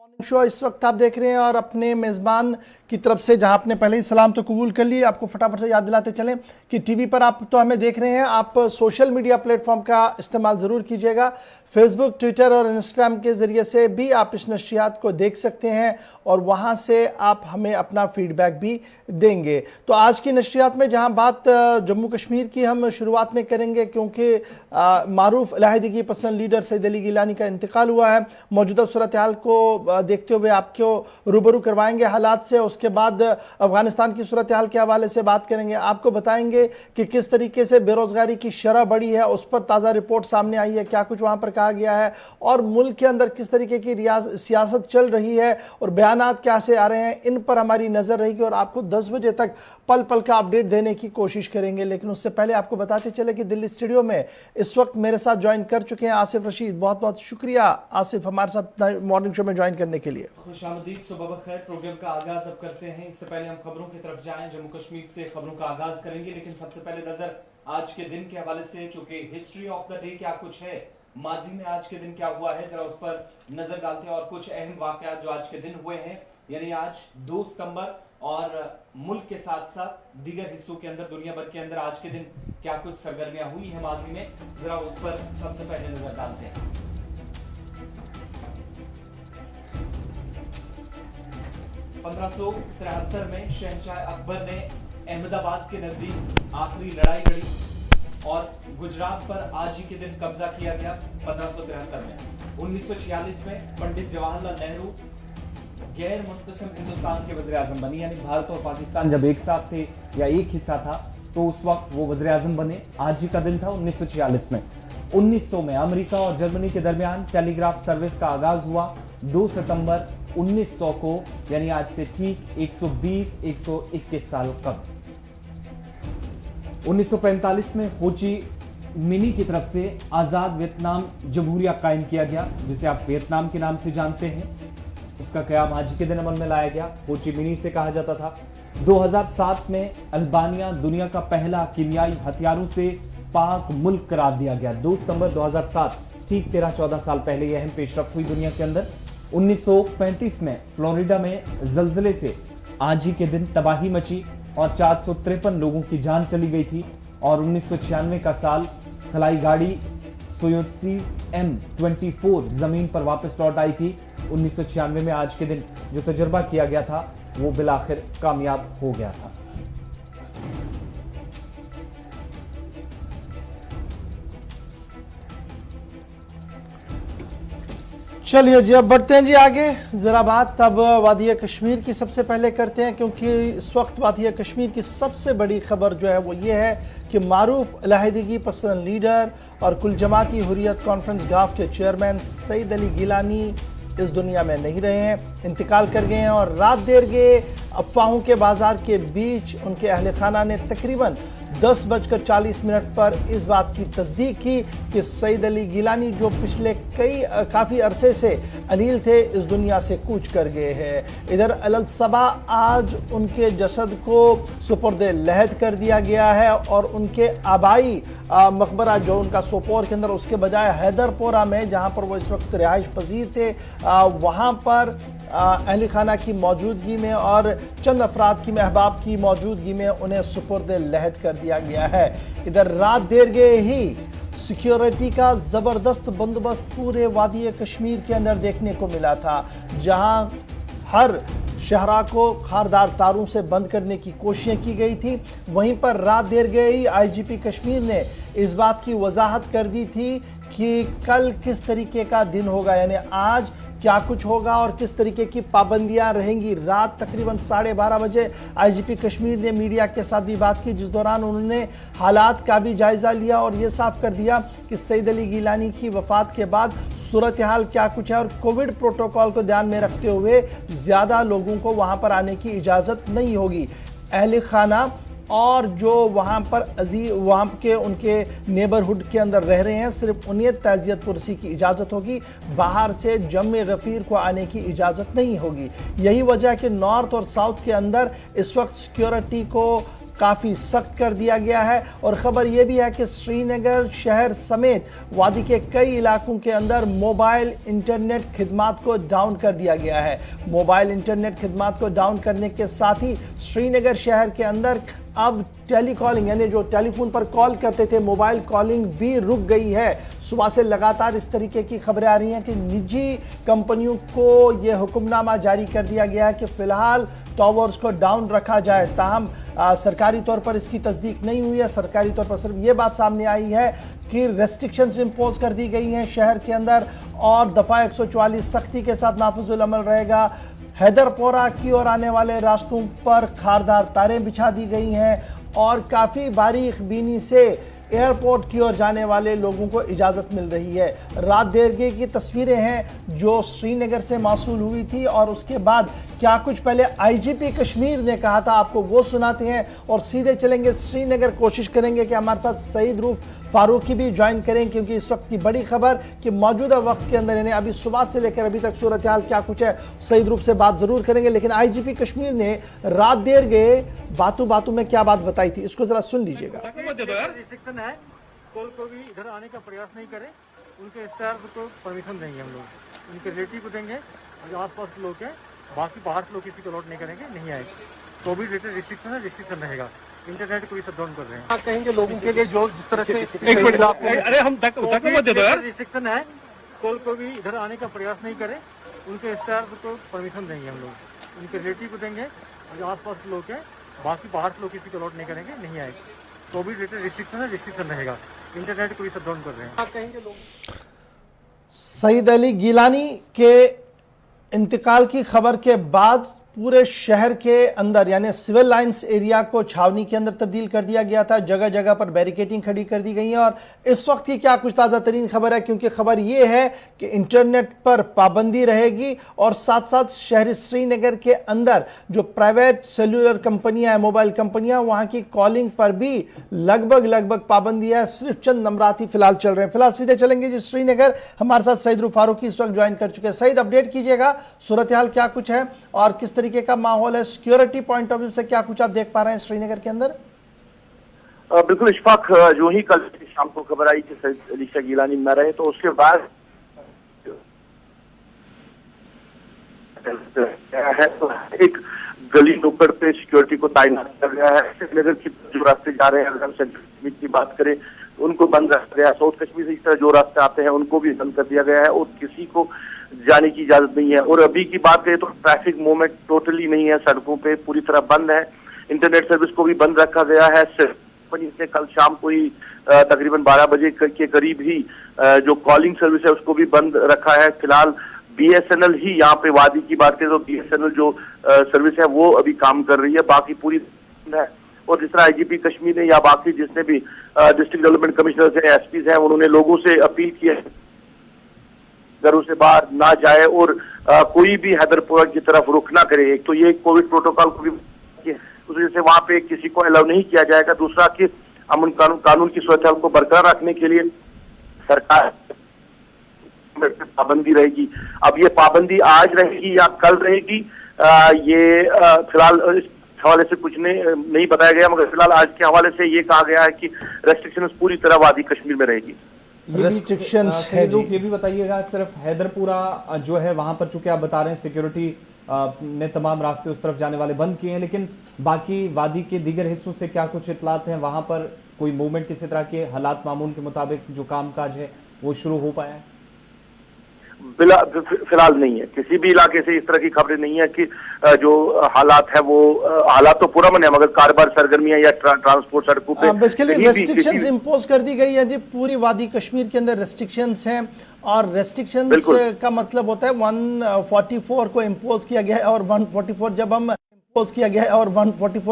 Morning show इस वक्त आप देख रहे हैं और अपने मेज़बान की तरफ से जहां आपने पहले ही सलाम तो कबूल कर लिए, आपको फटाफट से याद दिलाते चलें कि टीवी पर आप तो हमें देख रहे हैं, आप सोशल मीडिया प्लेटफॉर्म का इस्तेमाल ज़रूर कीजिएगा। फेसबुक, ट्विटर और इंस्टाग्राम के ज़रिए से भी आप इस नशियात को देख सकते हैं और वहां से आप हमें अपना फीडबैक भी देंगे। तो आज की नशियात में जहां बात जम्मू कश्मीर की हम शुरुआत में करेंगे, क्योंकि मारूफ अलहदगी पसंद लीडर सईद अली गिलानी का इंतकाल हुआ है। मौजूदा सूरत हाल को देखते हुए आपको रूबरू करवाएंगे हालात से। उसके बाद अफगानिस्तान की सूरत हाल के हवाले से बात करेंगे, आपको बताएंगे कि किस तरीके से बेरोजगारी की शरह बढ़ी है, उस पर ताज़ा रिपोर्ट सामने आई है, क्या कुछ वहाँ पर कहा गया है और मुल्क के अंदर किस तरीके की सियासत चल रही है और बयानात क्या से आ रहे हैं, इन पर हमारी नज़र रहेगी और आपको 10 बजे तक पल पल का अपडेट देने की कोशिश करेंगे। लेकिन उससे पहले आपको बताते चले कि दिल्ली स्टूडियो में इस वक्त मेरे साथ ज्वाइन कर चुके हैं आसिफ रशीद। बहुत बहुत शुक्रिया आसिफ हमारे साथ मॉर्निंग शो में ज्वाइन करने के लिए। खुशामदीद, सुबह बखैर। प्रोग्राम का आगाज अब करते हैं। इससे पहले हम खबरों की तरफ जाएं, जम्मू कश्मीर से खबरों का आगाज करेंगे, लेकिन सबसे पहले नजर आज के दिन के हवाले से, चूंकि हिस्ट्री ऑफ द डे क्या कुछ है, माजी में आज के दिन क्या हुआ है, जरा उस पर नजर डालते हैं और कुछ अहम वाकयात जो आज के दिन हुए हैं, यानी आज 2 सितंबर और मुल्क के साथ साथ दीगर हिस्सों के अंदर, दुनिया भर के अंदर आज के दिन क्या कुछ सरगर्मियां हुई है माजी में, जरा उस पर सबसे पहले नजर डालते हैं। 1573 में शहंशाह अकबर ने अहमदाबाद के नजदीक आखिरी लड़ाई लड़ी और गुजरात पर आज ही के दिन कब्जा किया गया 1573 में। 1946 में पंडित जवाहरलाल नेहरू गैर मुंतसिम हिंदुस्तान के वज़ीर आज़म बने, यानी भारत और पाकिस्तान जब एक साथ थे या एक हिस्सा था तो उस वक्त वो वज़ीर आज़म बने। आज ही का दिन था 1946 में। 1900 में अमेरिका और जर्मनी के दरमियान टेलीग्राफ सर्विस का आगाज हुआ 2 सितंबर 1900 को, यानी आज से ठीक 120-121 साल कबल। 1945 में हो ची मिनी की तरफ से आजाद वियतनाम जमहूरिया कायम किया गया, जिसे आप वियतनाम के नाम से जानते हैं। उसका क़याम आज के दिन अमल में लाया गया, हो ची मिनी से कहा जाता था। 2007 में अल्बानिया दुनिया का पहला कीमियाई हथियारों से पाक मुल्क करार दिया गया। 2 सितंबर 2007, ठीक 13-14 साल पहले यह अहम पेशरफ्त हुई दुनिया के अंदर। 1935 में फ्लोरिडा में जल्जले से आज ही के दिन तबाही मची और 453 लोगों की जान चली गई थी। और 1996 का साल, खलाई गाड़ी सोयुत्सी M24 जमीन पर वापस लौट आई थी। 1996 में आज के दिन जो तजुर्बा किया गया था वो बिलाखिर कामयाब हो गया था। चलिए जी, अब बढ़ते हैं जी आगे। ज़रा बात अब वादिया कश्मीर की सबसे पहले करते हैं, क्योंकि इस वक्त वादिया कश्मीर की सबसे बड़ी खबर जो है वो ये है कि मारूफ अलहदगी पसंद लीडर और कुल जमाती हुर्रियत कॉन्फ्रेंस गाफ के चेयरमैन सईद अली गिलानी इस दुनिया में नहीं रहे हैं, इंतकाल कर गए हैं। और रात देर गए अफवाहों के बाजार के बीच उनके अहल खाना ने तकरीबन 10:40 पर इस बात की तस्दीक की कि सईद अली गिलानी, जो पिछले काफ़ी अरसे से अलील थे, इस दुनिया से कूच कर गए हैं। इधर अलल सबा आज उनके जसद को सुपुर्द लहद कर दिया गया है और उनके आबाई मकबरा जो उनका सोपोर के अंदर, उसके बजाय हैदरपोरा में, जहाँ पर वो इस वक्त रिहाइश पजीर थे, वहाँ पर अहल खाना की मौजूदगी में और चंद अफराद की महबाब की मौजूदगी में उन्हें सुपुर्द लहद कर दिया गया है। इधर रात देर गए ही सिक्योरिटी का ज़बरदस्त बंदोबस्त पूरे वादी कश्मीर के अंदर देखने को मिला था, जहां हर शहरा को खारदार तारों से बंद करने की कोशिशें की गई थी। वहीं पर रात देर गए ही IGP कश्मीर ने इस बात की वजाहत कर दी थी कि कल किस तरीके का दिन होगा, यानी आज क्या कुछ होगा और किस तरीके की पाबंदियां रहेंगी। रात तकरीबन 12:30 बजे IGP कश्मीर ने मीडिया के साथ भी बात की, जिस दौरान उन्होंने हालात का भी जायज़ा लिया और ये साफ कर दिया कि सईद अली गिलानी की वफ़ात के बाद सूरत हाल क्या कुछ है और कोविड प्रोटोकॉल को ध्यान में रखते हुए ज़्यादा लोगों को वहाँ पर आने की इजाज़त नहीं होगी। अहल खाना और जो वहाँ पर वहाँ के उनके नेबरहुड के अंदर रह रहे हैं, सिर्फ उन्हें ताज़ियत पुरसी की इजाज़त होगी, बाहर से जम्मे गफ़ीर को आने की इजाज़त नहीं होगी। यही वजह है कि नॉर्थ और साउथ के अंदर इस वक्त सिक्योरिटी को काफ़ी सख्त कर दिया गया है। और ख़बर यह भी है कि श्रीनगर शहर समेत वादी के कई इलाकों के अंदर मोबाइल इंटरनेट खिदमात को डाउन कर दिया गया है। मोबाइल इंटरनेट खिदमात को डाउन करने के साथ ही श्रीनगर शहर के अंदर अब टेलीकॉलिंग यानी जो टेलीफोन पर कॉल करते थे मोबाइल कॉलिंग भी रुक गई है। सुबह से लगातार इस तरीके की खबरें आ रही हैं कि निजी कंपनियों को यह हुक्मनामा जारी कर दिया गया है कि फिलहाल टावर्स को डाउन रखा जाए। ताहम सरकारी तौर पर इसकी तस्दीक नहीं हुई है। सरकारी तौर पर सिर्फ ये बात सामने आई है कि रेस्ट्रिक्शंस इंपोज कर दी गई हैं शहर के अंदर और दफ़ा 144 सख्ती के साथ नाफिजुल अमल रहेगा। हैदरपोरा की ओर आने वाले रास्तों पर खारदार तारें बिछा दी गई हैं और काफ़ी बारीक बीनी से एयरपोर्ट की ओर जाने वाले लोगों को इजाज़त मिल रही है। रात देर की तस्वीरें हैं जो श्रीनगर से मौसूल हुई थी और उसके बाद क्या कुछ पहले आईजीपी कश्मीर ने कहा था आपको वो सुनाते हैं और सीधे चलेंगे श्रीनगर। कोशिश करेंगे कि हमारे साथ सईद रूफ फारूकी भी ज्वाइन करें क्योंकि इस वक्त की बड़ी खबर कि मौजूदा वक्त के अंदर यानी अभी सुबह से लेकर अभी तक सूरत हाल क्या कुछ है सईद रूफ से बात ज़रूर करेंगे। लेकिन आईजीपी कश्मीर ने रात देर गए बातों में क्या बात बताई थी इसको ज़रा सुन लीजिएगा। रिस्ट्रिक्शन है, को भी इधर आने का प्रयास नहीं करें, उनके स्टाफ को परमिशन देंगे हम लोग, उनके रिलेटिव को देंगे जो आसपास के लोग हैं, बाकी बाहर से लोग किसी को अलॉट नहीं करेंगे, नहीं आएंगे। कोविड रिलेटेड रिस्ट्रिक्शन है, रिस्ट्रिक्शन रहेगा। इंटरनेट को भी शट डाउन कर रहे हैं। आप कहेंगे लोगों के लिए जो जिस तरह से अरे हम तक मत दे दो यार। रिस्ट्रिक्शन है, को भी इधर आने का प्रयास नहीं करें, उनके स्टाफ को परमिशन देंगे हम लोग, उनके रिलेटिव को देंगे जो आसपास के लोग हैं, बाकी बाहर से लोग किसी को अलॉट नहीं करेंगे, नहीं आएंगे। कोविड रिलेटेड रिस्ट्रिक्शन है, रिस्ट्रिक्शन रहेगा। इंटरनेट को भी शट डाउन कर रहे हैं। आप कहेंगे लोग सईद अली गिलानी के इंतकाल की खबर के बाद पूरे शहर के अंदर यानी सिविल लाइंस एरिया को छावनी के अंदर तब्दील कर दिया गया था। जगह जगह पर बैरिकेडिंग खड़ी कर दी गई है और इस वक्त की क्या कुछ ताज़ा तरीन खबर है क्योंकि खबर ये है कि इंटरनेट पर पाबंदी रहेगी और साथ साथ शहरी श्रीनगर के अंदर जो प्राइवेट सेल्यूलर कंपनियां हैं मोबाइल कंपनियां वहां की कॉलिंग पर भी लगभग पाबंदी है। सिर्फ चंद नंबरात ही फिलहाल चल रहे हैं। फिलहाल सीधे चलेंगे जी श्रीनगर। हमारे साथ सईद रूफ फारूकी इस वक्त ज्वाइन कर चुके हैं। सईद अपडेट कीजिएगा सूरत हाल क्या कुछ है और किस तरीके का माहौल है, सिक्योरिटी पॉइंट ऑफ व्यू से क्या कुछ आप देख पा रहे हैं श्रीनगर के अंदर? बिल्कुल इशफाक, जो ही कल शाम को खबर आई कि सईद अली शाह गिलानी न रहे तो उसके बाद है तो एक गली नुक्कड़ पे सिक्योरिटी को तैनात किया गया है। श्रीनगर की जो रास्ते जा रहे हैं अगर हम सेंट्रल कश्मीर की बात करें उनको बंद रखा गया है। साउथ कश्मीर से इस तरह जो रास्ते आते हैं उनको भी बंद कर दिया गया है और किसी को जाने की इजाजत नहीं है। और अभी की बात करें तो ट्रैफिक मूवमेंट टोटली नहीं है, सड़कों पे पूरी तरह बंद है। इंटरनेट सर्विस को भी बंद रखा गया है। कंपनी ने कल शाम को ही तकरीबन 12 बजे के करीब ही जो कॉलिंग सर्विस है उसको भी बंद रखा है। फिलहाल बीएसएनएल ही यहाँ पे वादी की बात करें तो बीएसएनएल जो सर्विस है वो अभी काम कर रही है, बाकी पूरी है। और जिस तरह आईजीपी कश्मीर ने या बाकी जिसने भी डिस्ट्रिक्ट डेवलपमेंट कमिश्नर है एसपीज हैं उन्होंने लोगों से अपील की है घरों से बाहर ना जाए और कोई भी हैदरपुरा की तरफ रुख ना करे। एक तो ये कोविड प्रोटोकॉल को भी उस वजह से वहां पे किसी को अलाउ नहीं किया जाएगा। दूसरा कि अमन कानून की सुरक्षा को बरकरार रखने के लिए सरकार पाबंदी रहेगी। अब ये पाबंदी आज रहेगी या कल रहेगी ये फिलहाल इस हवाले से कुछ नहीं बताया गया, मगर फिलहाल आज के हवाले से ये कहा गया है कि रेस्ट्रिक्शन पूरी तरह वादी कश्मीर में रहेगी। रेस्ट्रिक्शंस है जी। ये भी बताइएगा सिर्फ हैदरपुरा जो है वहां पर चूंकि आप बता रहे हैं सिक्योरिटी ने तमाम रास्ते उस तरफ जाने वाले बंद किए हैं, लेकिन बाकी वादी के दीगर हिस्सों से क्या कुछ इतलात हैं? वहां पर कोई मूवमेंट किसी तरह के हालात मामूल के मुताबिक जो कामकाज है वो शुरू हो पाया है? फिलहाल नहीं है, किसी भी इलाके से इस तरह की खबरें नहीं है कि जो हालात है वो हालात तो पूरा मन है मगर कारोबार सरगर्मियां या ट्रांसपोर्ट सड़कों पे बेसिकली रेस्ट्रिक्शंस इंपोज कर दी गई है जी। पूरी वादी कश्मीर के अंदर रेस्ट्रिक्शंस हैं और रेस्ट्रिक्शंस का मतलब होता है 144 को इंपोज किया गया है और 144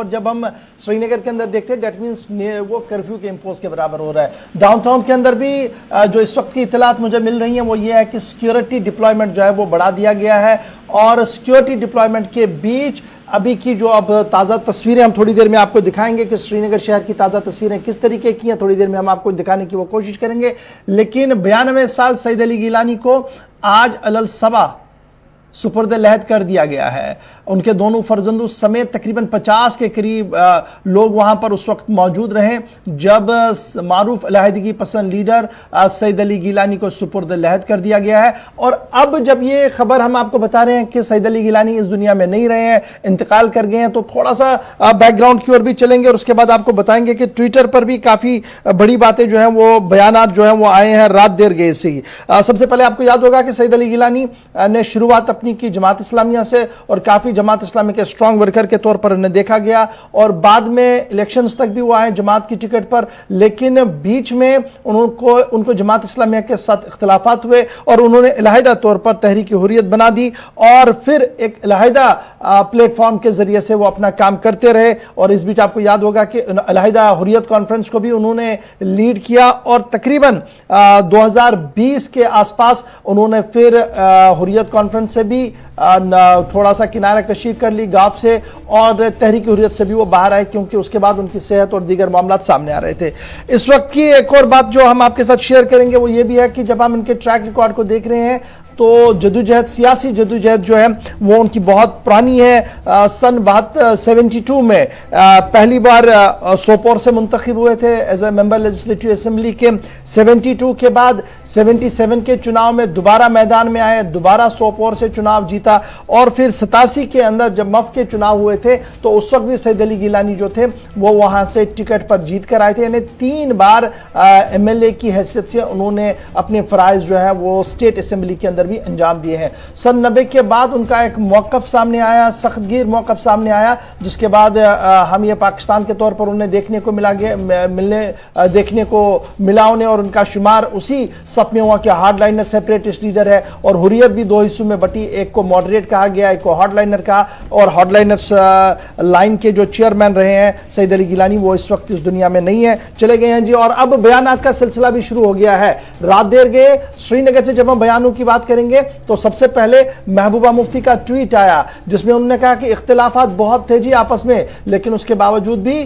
जब हम श्रीनगर के अंदर देखते हैं डेट मीन्स वो कर्फ्यू के इंपोज के बराबर हो रहा है। डाउनटाउन के अंदर भी जो इस वक्त की इतलात मुझे मिल रही हैं वो ये है कि सिक्योरिटी डिप्लॉयमेंट जो है वो बढ़ा दिया गया है और सिक्योरिटी डिप्लॉयमेंट के बीच अभी की जो अब ताज़ा तस्वीरें हम थोड़ी देर में आपको दिखाएंगे कि श्रीनगर शहर की ताज़ा तस्वीरें किस तरीके की हैं, थोड़ी देर में हम आपको दिखाने की वो कोशिश करेंगे। लेकिन 92 साल सईद अली गिलानी को आज अलल सबा सुपुर्द लहद कर दिया गया है। उनके दोनों फर्जंदों समेत तकरीबन 50 के करीब लोग वहां पर उस वक्त मौजूद रहे जब मारूफ अलहदगी पसंद लीडर सईद अली गिलानी को सुपुर्द लहद कर दिया गया है। और अब जब ये खबर हम आपको बता रहे हैं कि सईद अली गिलानी इस दुनिया में नहीं रहे हैं, इंतकाल कर गए हैं, तो थोड़ा सा बैकग्राउंड की ओर भी चलेंगे और उसके बाद आपको बताएंगे कि ट्विटर पर भी काफी बड़ी बातें जो है वो बयानात जो है वो आए हैं रात देर गए से ही। सबसे पहले आपको याद होगा कि सईद अली गिलानी ने शुरुआत अपनी की जमात इस्लामिया से और काफी जमात इस्लामी के स्ट्रॉन्ग वर्कर के तौर पर उन्हें देखा गया और बाद में इलेक्शंस तक भी वो आए जमात की टिकट पर, लेकिन बीच में उनको जमात इस्लामिया के साथ इख्तिलाफात हुए और उन्होंने अलहदा तौर पर तहरीक हुर्रियत बना दी और फिर एक अलहदा प्लेटफॉर्म के जरिए से वो अपना काम करते रहे। और इस बीच आपको याद होगा कि अलहदा हुर्रियत कॉन्फ्रेंस को भी उन्होंने लीड किया और तकरीबन 2020 के आसपास उन्होंने फिर हुर्रियत कॉन्फ्रेंस से भी थोड़ा सा किनारा कशी कर ली गाफ से और तहरीक हुर्रियत से भी वो बाहर आए क्योंकि उसके बाद उनकी सेहत और दीगर मामला सामने आ रहे थे। इस वक्त की एक और बात जो हम आपके साथ शेयर करेंगे वो ये भी है कि जब हम इनके ट्रैक रिकॉर्ड को देख रहे हैं तो जदोजहद, सियासी जदोजहद जो है वो उनकी बहुत पुरानी है। सन 72 में पहली बार सोपोर से मुंतखब हुए थे as a member legislative assembly के। 72 के बाद 77 के चुनाव में दोबारा मैदान में आए, दोबारा सोपोर से चुनाव जीता और फिर 87 के अंदर जब मफ के चुनाव हुए थे तो उस वक्त भी सईद अली गिलानी जो थे वो वहां से टिकट पर जीत कर आए थे। यानी 3 बार MLA की हैसियत से उन्होंने अपने फराइज जो है वो स्टेट असेंबली के अंदर भी अंजाम दिए हैं। सन 90 के बाद उनका एक मौकफ सामने आया, सख्तगीर मौकफ सामने आया, जिसके बाद हम ये पाकिस्तान के तौर पर उन्हें देखने को मिला उन्हें और उनका शुमार उसी सफ में हुआ कि हार्डलाइनर सेपरेटिस्ट लीडर है और हुर्रियत भी 2 हिस्सों में बटी, एक को मॉडरेट कहा गया, एक को हार्डलाइनर कहा और हार्डलाइनर लाइन के जो चेयरमैन रहे हैं सईद अली गिलानी वो इस वक्त इस दुनिया में नहीं है, चले गए हैं जी। और अब बयानात का सिलसिला भी शुरू हो गया है। रात देर गए श्रीनगर से जब हम बयानों की बात करेंगे तो सबसे पहले महबूबा मुफ्ती का ट्वीट आया जिसमें उन्होंने कहा कि इख्तिलाफात बहुत थे जी आपस में, लेकिन उसके बावजूद भी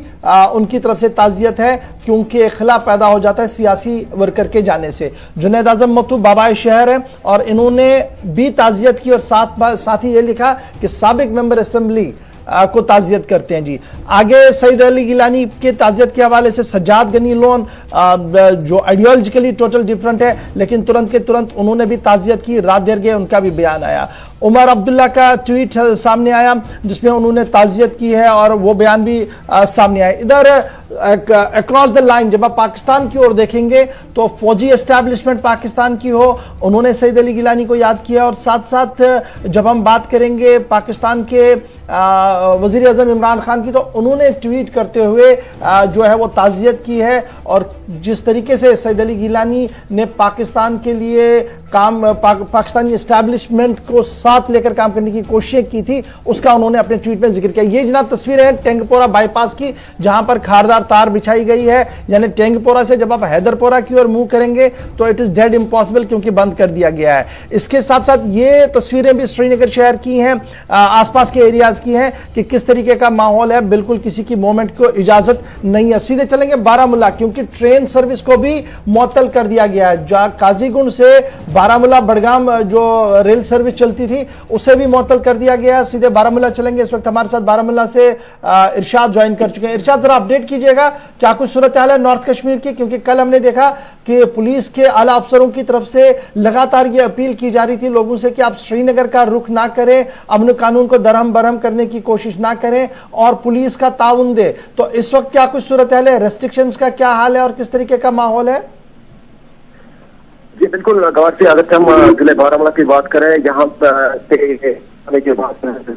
उनकी तरफ से ताजियत है क्योंकि खिलाफ पैदा हो जाता है सियासी वर्कर के जाने से। जुनैद आजम मत्तू बाबाए शहर है और इन्होंने भी ताजियत की और साथ ही ये लिखा कि साबिक मेंबर असेंबली को ताजियत करते हैं जी। आगे सईद अली गिलानी के ताजियत के हवाले से सज्जाद गनी लोन जो आइडियोलॉजिकली टोटल डिफरेंट है लेकिन तुरंत के तुरंत उन्होंने भी ताजियत की, रात देर गए उनका भी बयान आया। उमर अब्दुल्ला का ट्वीट सामने आया जिसमें उन्होंने ताजियत की है और वो बयान भी सामने आया। इधर अक्रॉस द लाइन जब आप पाकिस्तान की ओर देखेंगे तो फौजी एस्टैब्लिशमेंट पाकिस्तान की हो, उन्होंने सईद अली गिलानी को याद किया और साथ साथ जब हम बात करेंगे पाकिस्तान के वज़ीर आज़म इमरान खान की तो उन्होंने ट्वीट करते हुए जो है वो ताज़ियत की है और जिस तरीके से सईद अली गिलानी ने पाकिस्तान के लिए पाकिस्तानी एस्टैब्लिशमेंट को साथ लेकर काम करने की कोशिश की थी उसका उन्होंने अपने ट्वीट में जिक्र किया। ये जनाब तस्वीरें हैं टेंगपोरा बाईपास की जहां पर खारदार तार बिछाई गई है, यानी टेंगपोरा से जब आप हैदरपोरा की ओर मूव करेंगे तो इट इज डेड इम्पॉसिबल क्योंकि बंद कर दिया गया है। इसके साथ साथ ये तस्वीरें भी श्रीनगर शहर की हैं, आसपास के एरियाज की हैं कि किस तरीके का माहौल है, बिल्कुल किसी की मूवमेंट को इजाजत नहीं है। सीधे चलेंगे बारामूला क्योंकि ट्रेन सर्विस को भी मुअत्तल कर दिया गया है। काजीगुंड से बारामूला बड़गाम जो रेल सर्विस चलती थी उसे भी मुअत्तल कर दिया गया। सीधे बारामूला चलेंगे, इस वक्त हमारे साथ बारामूला से इरशाद ज्वाइन कर चुके हैं। इरशाद जरा अपडेट कीजिएगा क्या कुछ सूरत हाल है नॉर्थ कश्मीर की, क्योंकि कल हमने देखा कि पुलिस के आला अफसरों की तरफ से लगातार ये अपील की जा रही थी लोगों से कि आप श्रीनगर का रुख ना करें, अमन कानून को दरहम बरहम करने की कोशिश ना करें और पुलिस का ताउन दे। तो इस वक्त क्या कुछ सूरत हाल है, रेस्ट्रिक्शंस का क्या हाल है और किस तरीके का माहौल है? जी बिल्कुल गवार से अगर हम जिले बारामूला की बात करें, यहाँ से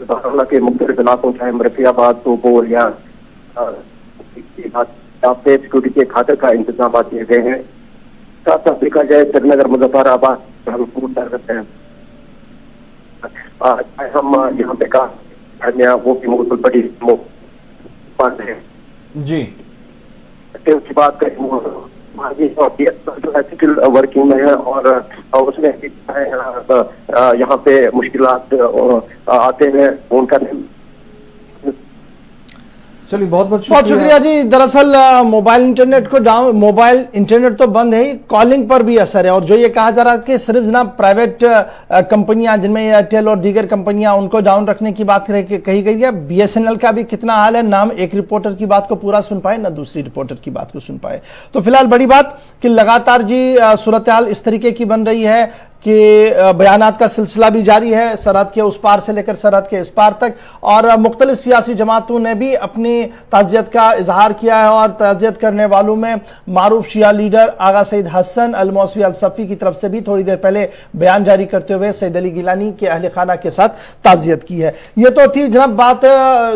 बारामूला के मुख्तलिफ इलाकों चाहे मरफियाबाद सोपोर या यहाँ पे सिक्योरिटी के खातिर का इंतजाम किए गए हैं। साथ साथ देखा जाए श्रीनगर मुजफ्फराबाद हम करते हैं हम यहाँ पे का वो भी बहुत बड़ी बात है जी। की बात करें जो एथिकल वर्किंग में है और उसमें यहाँ पे मुश्किलात आते हैं उनका चलिए बहुत बहुत बहुत शुक्रिया जी। दरअसल मोबाइल इंटरनेट तो बंद है ही, कॉलिंग पर भी असर है। और जो ये कहा जा रहा है कि सिर्फ जनाब प्राइवेट कंपनियां जिनमें एयरटेल और दीगर कंपनियां उनको डाउन रखने की बात कही गई है। बीएसएनएल का भी कितना हाल है, ना हम एक रिपोर्टर की बात को पूरा सुन पाए ना दूसरी रिपोर्टर की बात को सुन पाए। तो फिलहाल बड़ी बात कि लगातार जी सूरत हाल इस तरीके की बन रही है कि बयानात का सिलसिला भी जारी है, सरहद के उस पार से लेकर सरहद के इस पार तक। और मुख्तलिफ सियासी जमातों ने भी अपनी ताज़ियत का इजहार किया है। और ताज़ियत करने वालों में मारूफ शिया लीडर आगा सईद हसन अल मौसवी अल सफ़ी की तरफ से भी थोड़ी देर पहले बयान जारी करते हुए सईद अली गिलानी के अहले खाना के साथ ताज़ियत की है। ये तो थी जनाब बात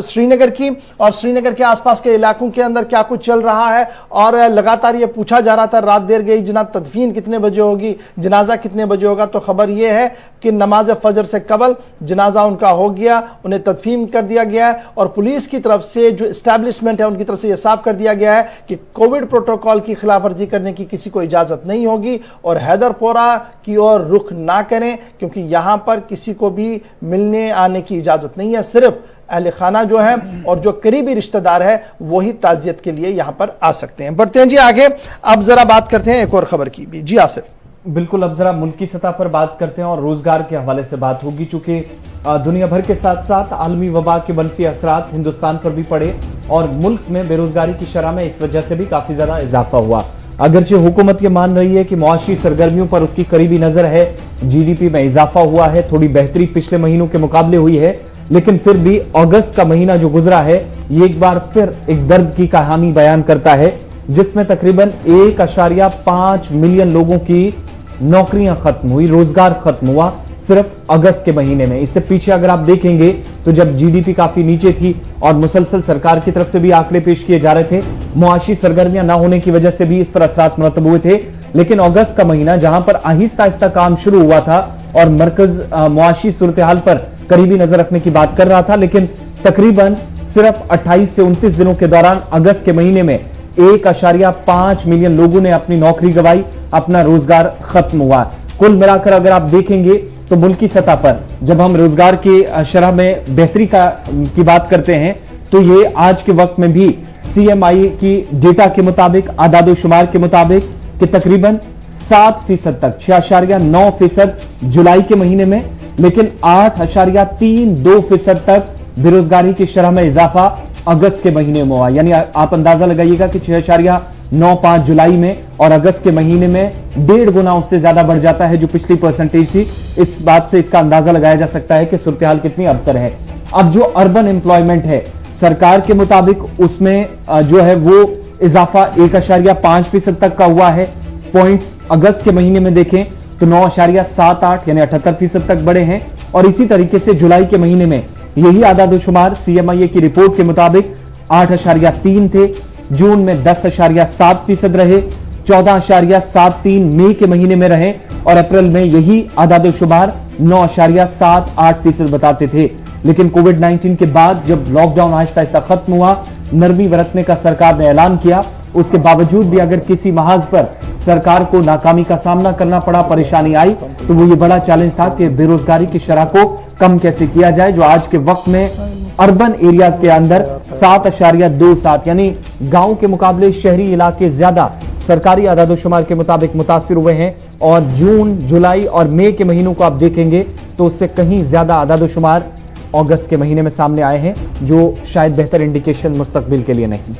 श्रीनगर की, और श्रीनगर के आसपास के इलाकों के अंदर क्या कुछ चल रहा है। और लगातार ये पूछा जा रहा था, रात देर गई जनाब तदफीन कितने बजे होगी, जनाजा कितने बजे होगा। तो खबर यह है कि नमाज फजर से कबल जनाजा उनका हो गया, उन्हें तदफीन कर दिया गया है। और पुलिस की तरफ से जो एस्टैब्लिशमेंट है उनकी तरफ से यह साफ कर दिया गया है कि कोविड प्रोटोकॉल की खिलाफ वर्जी करने की किसी को इजाजत नहीं होगी और हैदरपोरा की ओर रुख ना करें, क्योंकि यहां पर किसी को भी मिलने आने की इजाजत नहीं है। सिर्फ अहले खाना जो है और जो करीबी रिश्तेदार है वही ताज़ियत के लिए यहां पर आ सकते हैं। बढ़ते हैं जी आगे। अब जरा बात करते हैं एक और खबर की भी। जी आसिफ। बिल्कुल, अब जरा मुल्क की सतह पर बात करते हैं और रोजगार के हवाले से बात होगी, चूंकि दुनिया भर के साथ साथ आलमी वबा के मनफी असरात हिंदुस्तान पर भी पड़े और मुल्क में बेरोजगारी की शरह में इस वजह से भी काफी ज्यादा इजाफा हुआ। अगरचे हुकूमत ये मान रही है कि मुआशी सरगर्मियों पर उसकी करीबी नजर है, जीडीपी में इजाफा हुआ है, थोड़ी बेहतरी पिछले महीनों के मुकाबले हुई है, लेकिन फिर भी अगस्त का महीना जो गुजरा है ये एक बार फिर एक दर्द की कहानी बयान करता है, जिसमें तकरीबन 1.5 मिलियन लोगों की नौकरियां खत्म हुई, रोजगार खत्म हुआ सिर्फ अगस्त के महीने में। इससे पीछे अगर आप देखेंगे तो जब जीडीपी काफी नीचे थी और मुसलसल सरकार की तरफ से भी आंकड़े पेश किए जा रहे थे, मुआशी सरगर्मियां ना होने की वजह से भी इस पर असरात मुरतब हुए थे। लेकिन अगस्त का महीना जहां पर आहिस्ता आहिस्ता काम शुरू हुआ था और मरकज मुआशी सूरत हाल पर करीबी नजर रखने की बात कर रहा था, लेकिन तकरीबन सिर्फ 28 से 29 दिनों के दौरान अगस्त के महीने में 1.5 मिलियन लोगों ने अपनी नौकरी गंवाई, अपना रोजगार खत्म हुआ। कुल मिलाकर अगर आप देखेंगे तो मुल्की सतह पर जब हम रोजगार की शरह में बेहतरी की बात करते हैं तो ये आज के वक्त में भी सीएमआई की डेटा के मुताबिक, आदादोशुमार के मुताबिक कि तकरीबन 7% तक 6.9% जुलाई के महीने में, लेकिन 8.32% तक बेरोजगारी की शरह में इजाफा अगस्त के महीने में हुआ। यानी आप अंदाजा लगाइएगा कि 6.95 जुलाई में और अगस्त के महीने में 1.5 गुना उससे ज्यादा बढ़ जाता है जो पिछली परसेंटेज थी। इस बात से इसका अंदाजा लगाया जा सकता है कि सूरत हाल कितनी अबतर है। अब जो अर्बन एम्प्लॉयमेंट है सरकार के मुताबिक उसमें जो है वो इजाफा 1.5% तक का हुआ है। पॉइंट्स अगस्त के महीने में देखें तो 9.78 यानी 78% तक बढ़े हैं। और इसी तरीके से जुलाई के महीने में यही आदादोशुमार सीएमआई की रिपोर्ट के मुताबिक 8.3 थे, जून में 10.7% रहे, 14.73 मई के महीने में रहे और अप्रैल में यही आदादोशुमार 9.78% बताते थे। लेकिन कोविड-19 के बाद जब लॉकडाउन आहिस्ता आहिस्ता खत्म हुआ, नरमी बरतने का सरकार ने ऐलान किया, उसके बावजूद भी अगर किसी महाज पर सरकार को नाकामी का सामना करना पड़ा, परेशानी आई, तो वो ये बड़ा चैलेंज था कि बेरोजगारी की शरह को कम कैसे किया जाए, जो आज के वक्त में अर्बन एरियाज के अंदर 7.27 यानी गांव के मुकाबले शहरी इलाके ज्यादा सरकारी आदादोशुमार के मुताबिक मुतासिर हुए हैं। और जून, जुलाई और मई के महीनों को आप देखेंगे तो उससे कहीं ज्यादा आदादोशुमार अगस्त के महीने में सामने आए हैं, जो शायद बेहतर इंडिकेशन मुस्तकबिल के लिए नहीं।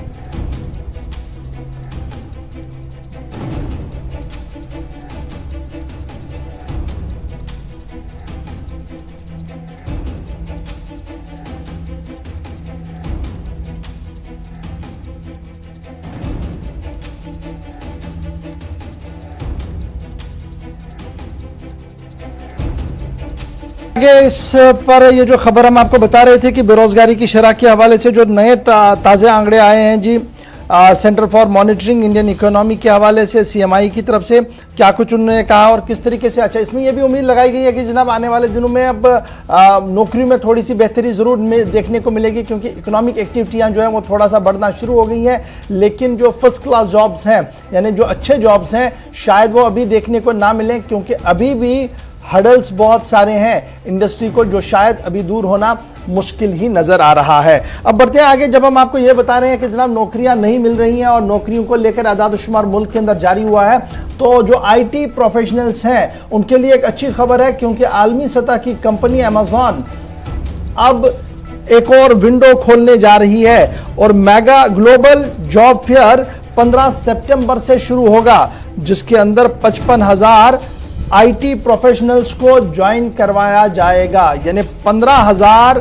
इस पर ये जो खबर हम आपको बता रहे थे कि बेरोजगारी की शरह के हवाले से जो नए ताज़े आंकड़े आए हैं जी centre for monitoring Indian economy के हवाले से सीएमआई की तरफ से, क्या कुछ उन्होंने कहा और किस तरीके से। अच्छा, इसमें यह भी उम्मीद लगाई गई है कि जनाब आने वाले दिनों में अब नौकरियों में थोड़ी सी बेहतरी ज़रूर देखने को मिलेगी, क्योंकि इकोनॉमिक एक्टिविटियाँ जो हैं वो थोड़ा सा बढ़ना शुरू हो गई हैं। लेकिन जो फर्स्ट क्लास जॉब्स हैं यानी जो अच्छे जॉब्स हैं शायद वो अभी देखने को ना मिलें, क्योंकि अभी भी हडल्स बहुत सारे हैं इंडस्ट्री को, जो शायद अभी दूर होना मुश्किल ही नजर आ रहा है। अब बढ़ते हैं आगे। जब हम आपको यह बता रहे हैं कि जनाब नौकरियां नहीं मिल रही हैं और नौकरियों को लेकर आदाद-ओ-शुमार मुल्क के अंदर जारी हुआ है, तो जो आईटी प्रोफेशनल्स हैं उनके लिए एक अच्छी खबर है, क्योंकि आलमी सतह की कंपनी अमेजॉन अब एक और विंडो खोलने जा रही है और मेगा ग्लोबल जॉब फेयर 15 सितंबर से शुरू होगा, जिसके अंदर 55,000 आईटी प्रोफेशनल्स को ज्वाइन करवाया जाएगा। यानी 15,000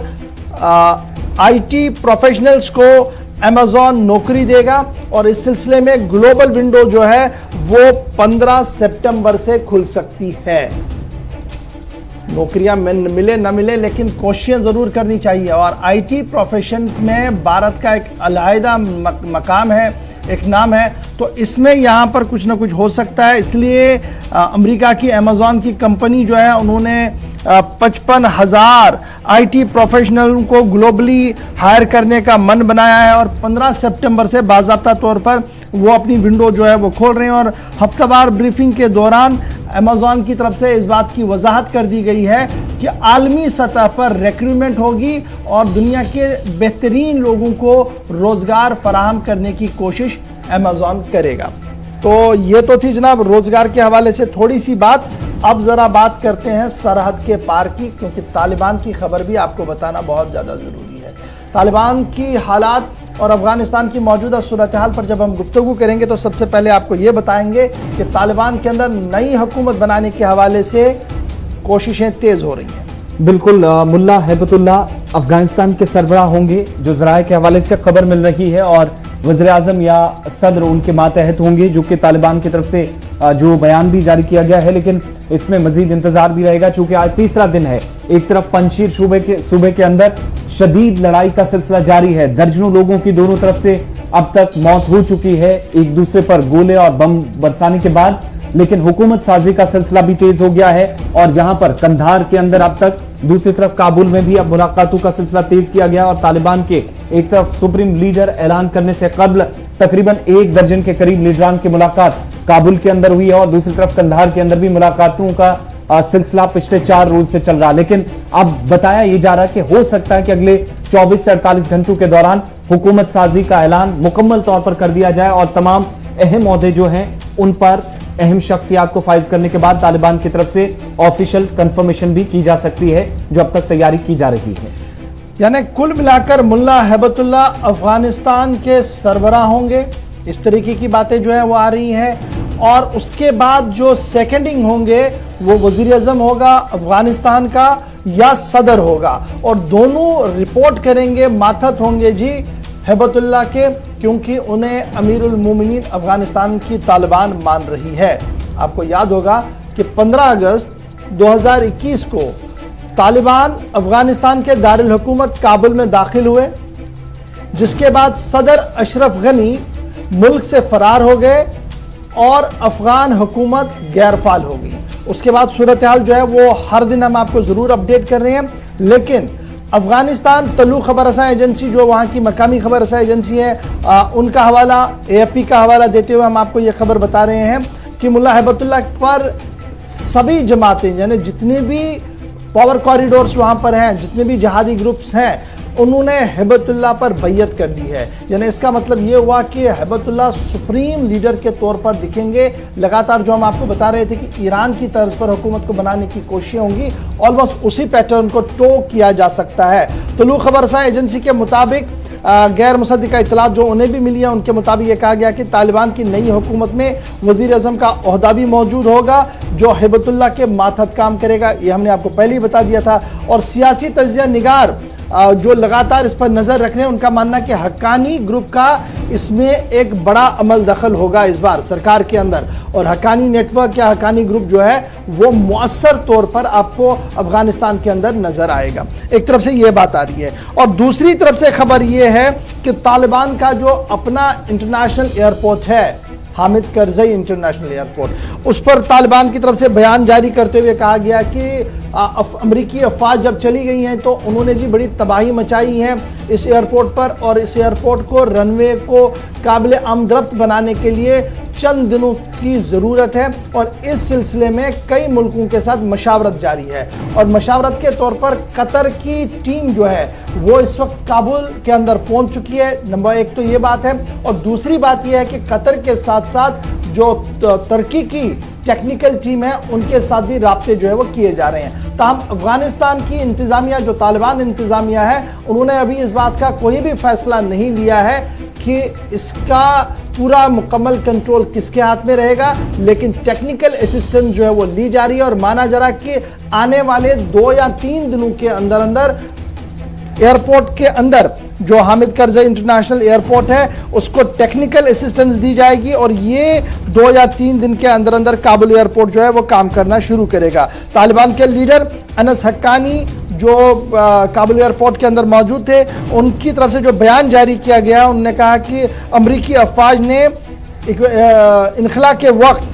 आईटी प्रोफेशनल्स को अमेजॉन नौकरी देगा और इस सिलसिले में ग्लोबल विंडो जो है वो 15 सितंबर से खुल सकती है। नौकरियां मिले न मिले, लेकिन कोशिशें जरूर करनी चाहिए। और आईटी प्रोफेशन में भारत का एक अलहदा मकाम है, एक नाम है, तो इसमें यहाँ पर कुछ ना कुछ हो सकता है। इसलिए अमेरिका की अमेजॉन की कंपनी जो है उन्होंने 55,000 आईटी प्रोफेशनल को ग्लोबली हायर करने का मन बनाया है और 15 सितंबर से बाज़ाब्ता तौर पर वो अपनी विंडो जो है वो खोल रहे हैं। और हफ्तावार ब्रीफिंग के दौरान अमेजॉन की तरफ से इस बात की वजाहत कर दी गई है कि आलमी सतह पर रिक्रूटमेंट होगी और दुनिया के बेहतरीन लोगों को रोज़गार फराहम करने की कोशिश अमेजॉन करेगा। तो ये तो थी जनाब रोज़गार के हवाले से थोड़ी सी बात। अब ज़रा बात करते हैं सरहद के पार की, क्योंकि तालिबान की खबर भी आपको बताना बहुत ज़्यादा ज़रूरी है। तालिबान की हालात और अफगानिस्तान की मौजूदा सूरत हाल पर जब हम गुफ्तगू करेंगे तो सबसे पहले आपको ये बताएंगे कि तालिबान के अंदर नई हुकूमत बनाने के हवाले से कोशिशें तेज़ हो रही हैं। बिल्कुल, मुल्ला हैबतुल्लाह अफगानिस्तान के सरबराह होंगे, जो ज़राए के हवाले से खबर मिल रही है, और वज़ीर-ए-आज़म या सदर उनके मातहत होंगे, जो कि तालिबान की तरफ से जो बयान भी जारी किया गया है। लेकिन इसमें मजीद इंतजार भी रहेगा, चूंकि आज तीसरा दिन है। एक तरफ पंजशीर सूबे के अंदर शदीद लड़ाई का सिलसिला जारी है। दर्जनों लोगों की दोनों तरफ से अब तक मौत हो चुकी है, एक दूसरे पर गोले और बम बरसाने के बाद। लेकिन हुकूमत साजी का सिलसिला भी तेज हो गया है और जहां पर कंधार के अंदर अब तक, दूसरी तरफ काबुल में भी अब मुलाकातों का सिलसिला तेज किया गया और तालिबान के एक तरफ सुप्रीम लीडर ऐलान करने से कबल तकरीबन 1 दर्जन के करीब लीडरान की मुलाकात काबुल के अंदर हुई है और दूसरी तरफ कंधार के अंदर भी मुलाकातों का सिलसिला पिछले 4 रोज से चल रहा। लेकिन अब बताया ये जा रहा है कि हो सकता है कि अगले 24 से 48 घंटों के दौरान हुकूमत साजी का ऐलान मुकम्मल तौर पर कर दिया जाए और तमाम अहम ओहदे जो हैं उन पर अहम शख्सियात को फाइज करने के बाद तालिबान की तरफ से ऑफिशियल कंफर्मेशन भी की जा सकती है, जो अब तक तैयारी की जा रही है। यानी कुल मिलाकर मुल्ला हैबतुल्लाह अफगानिस्तान के सरबराह होंगे, इस तरीके की बातें जो है वो आ रही हैं। और उसके बाद जो सेकेंडिंग होंगे वो वज़ीर-ए-आज़म होगा अफगानिस्तान का या सदर होगा, और दोनों रिपोर्ट करेंगे, मातहत होंगे जी हैबतुल्लाह के, क्योंकि उन्हें अमीरुल मोमिनीन अफगानिस्तान की तालिबान मान रही है। आपको याद होगा कि 15 अगस्त 2021 को तालिबान अफगानिस्तान के दारुल हुकूमत काबुल में दाखिल हुए, जिसके बाद सदर अशरफ गनी मुल्क से फरार हो गए और अफगान हुकूमत गैरफाल हो गई। उसके बाद सूरत हाल जो है वो हर दिन हम आपको ज़रूर अपडेट कर रहे हैं। लेकिन अफगानिस्तान तलु खबर रसा एजेंसी, जो वहाँ की मकामी खबर रसा एजेंसी है, उनका हवाला AFP का हवाला देते हुए हम आपको ये खबर बता रहे हैं कि मुल्ला हैबतुल्लाह पर सभी जमातें, यानी जितने भी पावर कॉरिडोर्स वहाँ पर हैं, जितने भी जहादी ग्रुप्स हैं, उन्होंने हैबतुल्लाह पर बैयत कर दी है। यानी इसका मतलब ये हुआ कि हैबतुल्लाह सुप्रीम लीडर के तौर पर दिखेंगे। लगातार जो हम आपको बता रहे थे कि ईरान की तर्ज पर हुकूमत को बनाने की कोशिशें होंगी, ऑलमोस्ट उसी पैटर्न को टो किया जा सकता है। तुलु खबर रसा एजेंसी के मुताबिक गैर मुसद्दिका इतलात जो उन्हें भी मिली है, उनके मुताबिक ये कहा गया कि तालिबान की नई हुकूमत में वज़ीर-ए-आज़म का ओहदा भी मौजूद होगा, जो हैबतुल्लाह के मातहत काम करेगा। ये हमने आपको पहले ही बता दिया था। और सियासी तज्ज़िया निगार जो लगातार इस पर नज़र रख रहे हैं, उनका मानना कि हक्कानी ग्रुप का इसमें एक बड़ा अमल दखल होगा इस बार सरकार के अंदर, और हक्कानी नेटवर्क या हक्कानी ग्रुप जो है वो मुअस्सर तौर पर आपको अफगानिस्तान के अंदर नज़र आएगा। एक तरफ से ये बात आ रही है, और दूसरी तरफ से खबर ये है कि तालिबान का जो अपना इंटरनेशनल एयरपोर्ट है, हामिद करज़ई इंटरनेशनल एयरपोर्ट, उस पर तालिबान की तरफ से बयान जारी करते हुए कहा गया कि अमरीकी अफवाज जब चली गई हैं तो उन्होंने जी बड़ी तबाही मचाई है इस एयरपोर्ट पर, और इस एयरपोर्ट को रनवे को काबिल आमदरफ्त बनाने के लिए चंद दिनों की ज़रूरत है और इस सिलसिले में कई मुल्कों के साथ मशावरत जारी है। और मशावरत के तौर पर कतर की टीम जो है वो इस वक्त काबुल के अंदर पहुंच चुकी है। नंबर एक तो ये बात है, और दूसरी बात यह है कि कतर के साथ साथ जो तुर्की की टेक्निकल टीम है उनके साथ भी राब्ते जो है वो किए जा रहे हैं। ताहम अफगानिस्तान की इंतज़ामिया, जो तालिबान इंतज़ामिया है, उन्होंने अभी इस बात का कोई भी फैसला नहीं लिया है कि इसका पूरा मुकम्मल कंट्रोल किसके हाथ में रहेगा, लेकिन टेक्निकल असिस्टेंस जो है वो ली जा रही है। और माना जा रहा है कि आने वाले 2 या 3 दिनों के अंदर अंदर एयरपोर्ट के अंदर जो हामिद करज़ई इंटरनेशनल एयरपोर्ट है उसको टेक्निकल असिस्टेंस दी जाएगी और ये 2 या 3 दिन के अंदर अंदर काबुल एयरपोर्ट जो है वो काम करना शुरू करेगा। तालिबान के लीडर अनस हक्कानी जो काबुल एयरपोर्ट के अंदर मौजूद थे, उनकी तरफ से जो बयान जारी किया गया, उन्होंने कहा कि अमरीकी अफवाज ने इनखला के वक्त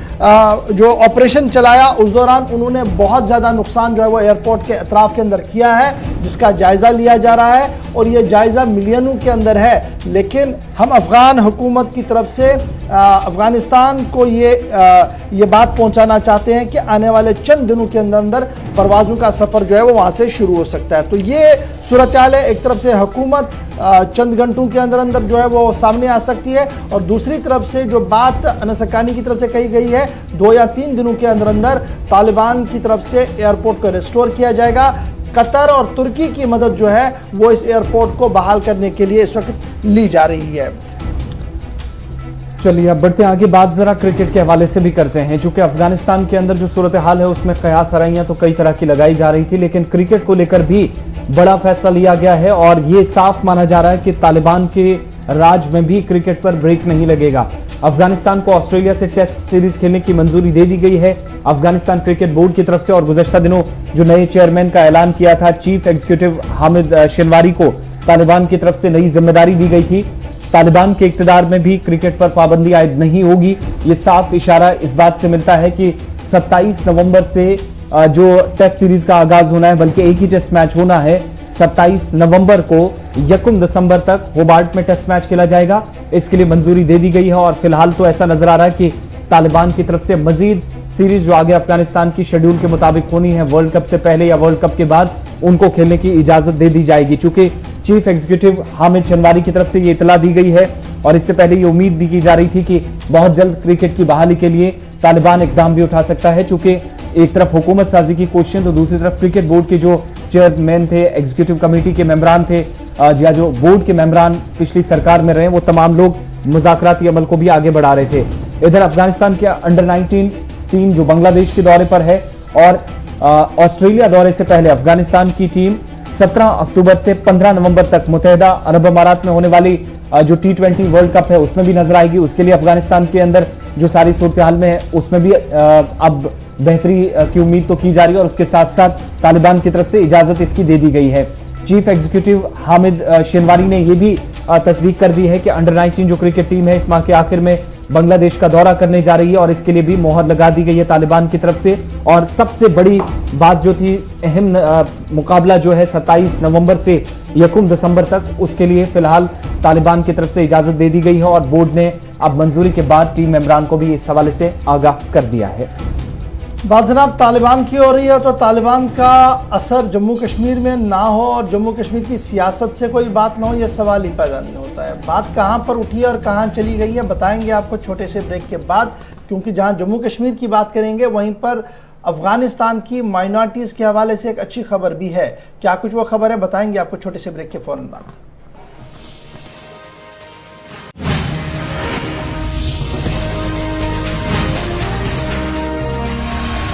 जो ऑपरेशन चलाया उस दौरान उन्होंने बहुत ज़्यादा नुकसान जो है वो एयरपोर्ट के अतराफ के अंदर किया है, जिसका जायज़ा लिया जा रहा है और ये जायज़ा मिलियनों के अंदर है। लेकिन हम अफ़गान हुकूमत की तरफ से अफ़गानिस्तान को ये बात पहुंचाना चाहते हैं कि आने वाले चंद दिनों के अंदर अंदर परवाज़ों का सफ़र जो है वो वहाँ से शुरू हो सकता है। तो ये सूरत हाल है। एक तरफ से हुकूमत चंद घंटों के अंदर अंदर जो है वो सामने आ सकती है और दूसरी तरफ से जो बात अनस हक्कानी की तरफ से कही गई है 2 या 3 दिनों के अंदर अंदर तालिबान की तरफ से एयरपोर्ट को रिस्टोर किया जाएगा। कतर और तुर्की की मदद जो है वो इस एयरपोर्ट को बहाल करने के लिए इस वक्त ली जा रही है। चलिए अब बढ़ते हैं आगे, बात जरा क्रिकेट के हवाले से भी करते हैं। चूंकि अफगानिस्तान के अंदर जो सूरत हाल है उसमें कयास आराइयां तो कई तरह की लगाई जा रही थी, लेकिन क्रिकेट को लेकर भी बड़ा फैसला लिया गया है और ये साफ माना जा रहा है कि तालिबान के राज में भी क्रिकेट पर ब्रेक नहीं लगेगा। अफगानिस्तान को ऑस्ट्रेलिया से टेस्ट सीरीज खेलने की मंजूरी दे दी गई है अफगानिस्तान क्रिकेट बोर्ड की तरफ से। और गुज़श्ता दिनों जो नए चेयरमैन का ऐलान किया था चीफ एग्जीक्यूटिव हामिद शिनवारी को तालिबान की तरफ से नई जिम्मेदारी दी गई थी। तालिबान के इक़्तिदार में भी क्रिकेट पर पाबंदी आयद नहीं होगी। ये साफ इशारा इस बात से मिलता है कि 27 नवंबर से जो टेस्ट सीरीज का आगाज होना है, बल्कि एक ही टेस्ट मैच होना है 27 नवंबर को 1 दिसंबर तक होबार्ट में टेस्ट मैच खेला जाएगा। इसके लिए मंजूरी दे दी गई है और फिलहाल तो ऐसा नजर आ रहा है कि तालिबान की तरफ से मजीद सीरीज जो आगे अफगानिस्तान की शेड्यूल के मुताबिक होनी है, वर्ल्ड कप से पहले या वर्ल्ड कप के बाद उनको खेलने की इजाजत दे दी जाएगी। चूंकि चीफ एग्जीक्यूटिव हामिद शिनवारी की तरफ से ये इतला दी गई है और इससे पहले ये उम्मीद भी की जा रही थी कि बहुत जल्द क्रिकेट की बहाली के लिए तालिबान इकदाम भी उठा सकता है। चूंकि एक तरफ हुकूमत साजी की कोशिशें तो दूसरी तरफ क्रिकेट बोर्ड के जो चेयरमैन थे, एग्जीक्यूटिव कमेटी के मेंबरान थे या जो बोर्ड के मेंबरान पिछली सरकार में रहे, वो तमाम लोग मुज़ाकराती अमल को भी आगे बढ़ा रहे थे। इधर अफगानिस्तान के अंडर 19 टीम जो बांग्लादेश के दौरे पर है और ऑस्ट्रेलिया दौरे से पहले अफगानिस्तान की टीम 17 अक्टूबर से 15 नवंबर तक मुत्तहिदा अरब अमारात में होने वाली जो T20 वर्ल्ड कप है उसमें भी नजर आएगी। उसके लिए अफगानिस्तान के अंदर जो सारी सूरत हाल में है उसमें भी अब बेहतरी की उम्मीद तो की जा रही है और उसके साथ साथ तालिबान की तरफ से इजाजत इसकी दे दी गई है। चीफ एग्जीक्यूटिव हामिद शिनवारी ने यह भी तस्दीक कर दी है कि अंडर 19 जो क्रिकेट टीम है इस माह के आखिर में बांग्लादेश का दौरा करने जा रही है और इसके लिए भी मोहर लगा दी गई है तालिबान की तरफ से। और सबसे बड़ी बात जो थी, अहम मुकाबला जो है 27 नवंबर से 1 दिसंबर तक, उसके लिए फिलहाल तालिबान की तरफ से इजाजत दे दी गई है और बोर्ड ने अब मंजूरी के बाद टीम मेंबरान को भी इस हवाले से आगाह कर दिया है। बात जनाब तालिबान की हो रही है तो तालिबान का असर जम्मू कश्मीर में ना हो और जम्मू कश्मीर की सियासत से कोई बात ना हो, यह सवाल ही पैदा नहीं होता है। बात कहाँ पर उठी है और कहाँ चली गई है बताएंगे आपको छोटे से ब्रेक के बाद, क्योंकि जहाँ जम्मू कश्मीर की बात करेंगे वहीं पर अफगानिस्तान की माइनॉरिटीज़ के हवाले से एक अच्छी खबर भी है। क्या कुछ वो खबर है बताएंगे आपको छोटे से ब्रेक के फौरन बाद।